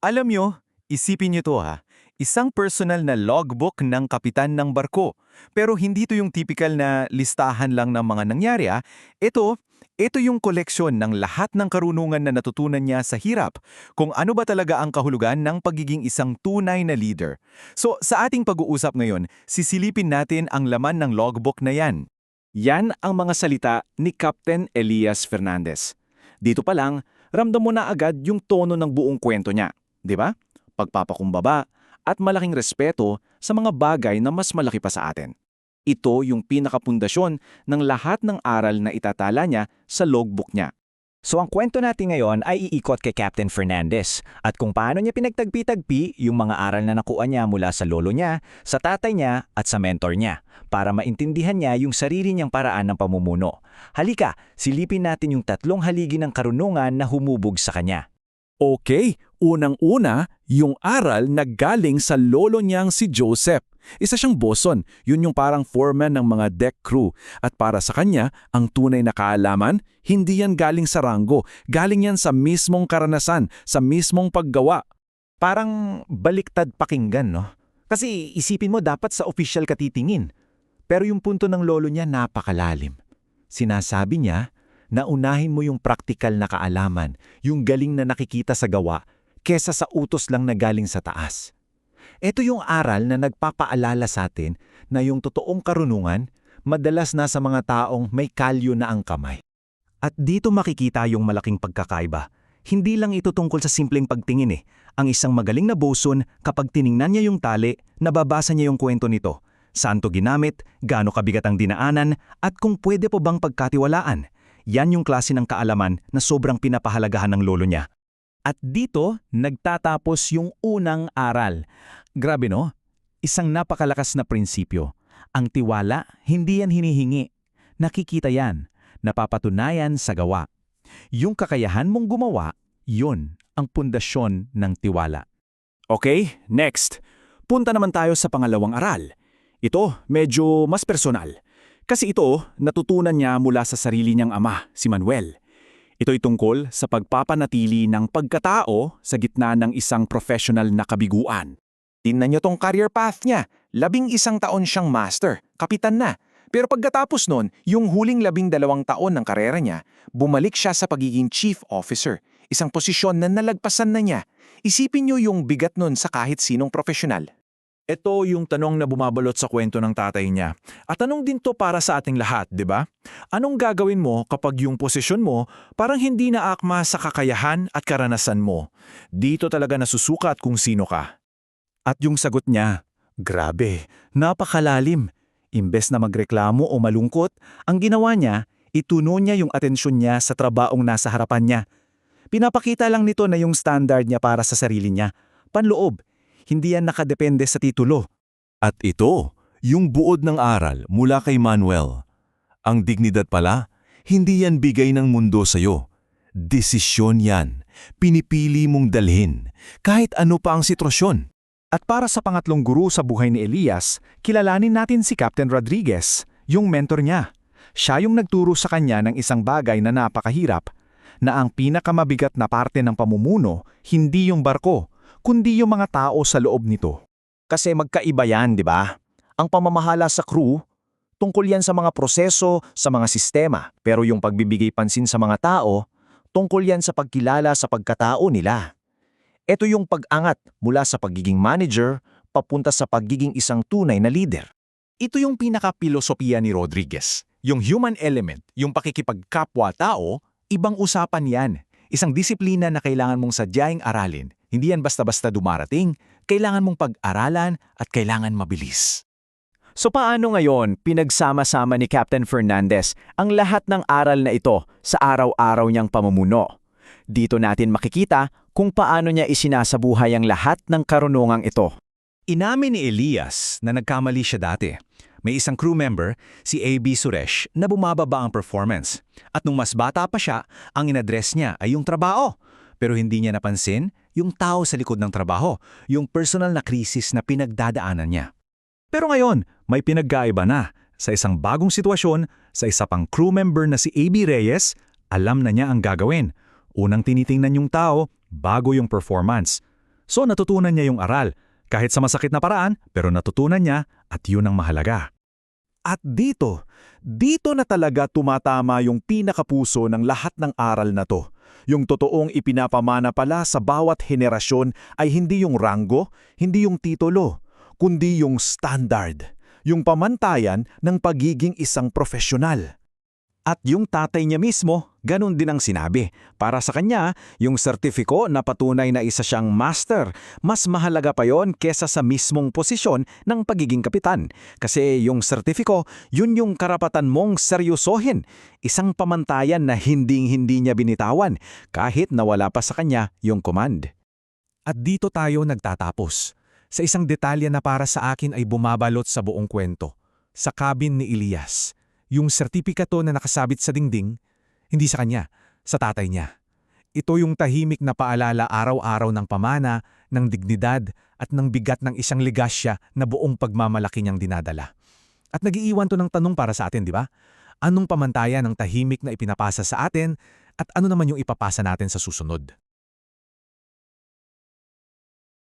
Alam nyo, isipin nyo to ha, isang personal na logbook ng kapitan ng barko. Pero hindi to yung typical na listahan lang ng mga nangyari ha. Ito yung koleksyon ng lahat ng karunungan na natutunan niya sa hirap, kung ano ba talaga ang kahulugan ng pagiging isang tunay na leader. So sa ating pag-uusap ngayon, sisilipin natin ang laman ng logbook na yan. Yan ang mga salita ni Captain Elias Fernandez. Dito pa lang, ramdam mo na agad yung tono ng buong kwento niya, di ba? Pagpapakumbaba at malaking respeto sa mga bagay na mas malaki pa sa atin. Ito yung pinakapundasyon ng lahat ng aral na itatala niya sa logbook niya. So ang kwento natin ngayon ay iikot kay Captain Fernandez at kung paano niya pinagtagpi-tagpi yung mga aral na nakuha niya mula sa lolo niya, sa tatay niya at sa mentor niya para maintindihan niya yung sarili niyang paraan ng pamumuno. Halika, silipin natin yung 3 haligi ng karunungan na humubog sa kanya. Okay, unang-una, yung aral na galing sa lolo niyang si Joseph. Isa siyang boson, yun yung parang foreman ng mga deck crew. At para sa kanya, ang tunay na kaalaman, hindi yan galing sa ranggo, galing yan sa mismong karanasan, sa mismong paggawa. Parang baliktad pakinggan, no? Kasi isipin mo dapat sa official ka titingin. Pero yung punto ng lolo niya napakalalim. Sinasabi niya na unahin mo yung praktikal na kaalaman, yung galing na nakikita sa gawa, kesa sa utos lang na galing sa taas. Ito yung aral na nagpapaalala sa atin na yung totoong karunungan madalas nasa mga taong may kalyo na ang kamay. At dito makikita yung malaking pagkakaiba. Hindi lang ito tungkol sa simpleng pagtingin Ang isang magaling na boson, kapag tiningnan niya yung tali, nababasa niya yung kwento nito. Saan to ginamit, gaano kabigat ang dinaanan, at kung pwede po bang pagkatiwalaan. Yan yung klase ng kaalaman na sobrang pinapahalagahan ng lolo niya. At dito, nagtatapos yung unang aral. Grabe no? Isang napakalakas na prinsipyo. Ang tiwala, hindi yan hinihingi. Nakikita yan. Napapatunayan sa gawa. Yung kakayahan mong gumawa, yun ang pundasyon ng tiwala. Okay, next. Punta naman tayo sa pangalawang aral. Ito, medyo mas personal. Kasi ito, natutunan niya mula sa sarili niyang ama, si Manuel. Ito'y tungkol sa pagpapanatili ng pagkatao sa gitna ng isang professional na kabiguan. Tingnan niyo tong career path niya. 11 taon siyang master, kapitan na. Pero pagkatapos nun, yung huling 12 taon ng karera niya, bumalik siya sa pagiging chief officer, isang posisyon na nalagpasan na niya. Isipin niyo yung bigat nun sa kahit sinong profesional. Ito yung tanong na bumabalot sa kwento ng tatay niya. At tanong din to para sa ating lahat, di ba? Anong gagawin mo kapag yung posisyon mo parang hindi na akma sa kakayahan at karanasan mo? Dito talaga nasusukat kung sino ka. At yung sagot niya, grabe, napakalalim. Imbes na magreklamo o malungkot, ang ginawa niya, ituno niya yung atensyon niya sa trabaong nasa harapan niya. Pinapakita lang nito na yung standard niya para sa sarili niya. Panloob, hindi yan nakadepende sa titulo. At ito, yung buod ng aral mula kay Manuel. Ang dignidad pala, hindi yan bigay ng mundo sa'yo. Desisyon yan. Pinipili mong dalhin, kahit ano pa ang sitwasyon. At para sa pangatlong guru sa buhay ni Elias, kilalanin natin si Captain Rodriguez, yung mentor niya. Siya yung nagturo sa kanya ng isang bagay na napakahirap, na ang pinakamabigat na parte ng pamumuno, hindi yung barko, kundi yung mga tao sa loob nito. Kasi magkaiba yan, di ba? Ang pamamahala sa crew, tungkol yan sa mga proseso, sa mga sistema. Pero yung pagbibigay pansin sa mga tao, tungkol yan sa pagkilala sa pagkatao nila. Ito yung pag-angat mula sa pagiging manager, papunta sa pagiging isang tunay na leader. Ito yung pinaka-pilosopiya ni Rodriguez. Yung human element, yung pakikipagkapwa-tao, ibang usapan yan. Isang disiplina na kailangan mong sadyaing aralin. Hindi yan basta-basta dumarating, kailangan mong pag-aralan at kailangan mabilis. So paano ngayon pinagsama-sama ni Captain Fernandez ang lahat ng aral na ito sa araw-araw niyang pamumuno? Dito natin makikita kung paano niya isinasabuhay ang lahat ng karunungang ito. Inamin ni Elias na nagkamali siya dati. May isang crew member, si A.B. Suresh, na bumababa ang performance. At nung mas bata pa siya, ang inaddress niya ay yung trabaho. Pero hindi niya napansin yung tao sa likod ng trabaho, yung personal na krisis na pinagdadaanan niya. Pero ngayon, may pinagkaiba na. Sa isang bagong sitwasyon, sa isa pang crew member na si A.B. Reyes, alam na niya ang gagawin. Unang tinitingnan yung tao, bago yung performance. So natutunan niya yung aral. Kahit sa masakit na paraan, pero natutunan niya at yun ang mahalaga. At dito na talaga tumatama yung pinakapuso ng lahat ng aral na to. Yung totoong ipinapamana pala sa bawat henerasyon ay hindi yung ranggo, hindi yung titulo, kundi yung standard, yung pamantayan ng pagiging isang profesional. At yung tatay niya mismo, ganun din ang sinabi. Para sa kanya, yung sertifiko na patunay na isa siyang master, mas mahalaga pa yon kesa sa mismong posisyon ng pagiging kapitan. Kasi yung sertifiko, yun yung karapatan mong seryosohin. Isang pamantayan na hindi niya binitawan, kahit nawala pa sa kanya yung command. At dito tayo nagtatapos. Sa isang detalye na para sa akin ay bumabalot sa buong kwento. Sa cabin ni Elias. Yung sertipikato na nakasabit sa dingding, hindi sa kanya, sa tatay niya. Ito yung tahimik na paalala araw-araw ng pamana, ng dignidad at ng bigat ng isang ligasya na buong pagmamalaki niyang dinadala. At nag-iiwan to ng tanong para sa atin, di ba? Anong pamantayan ng tahimik na ipinapasa sa atin at ano naman yung ipapasa natin sa susunod?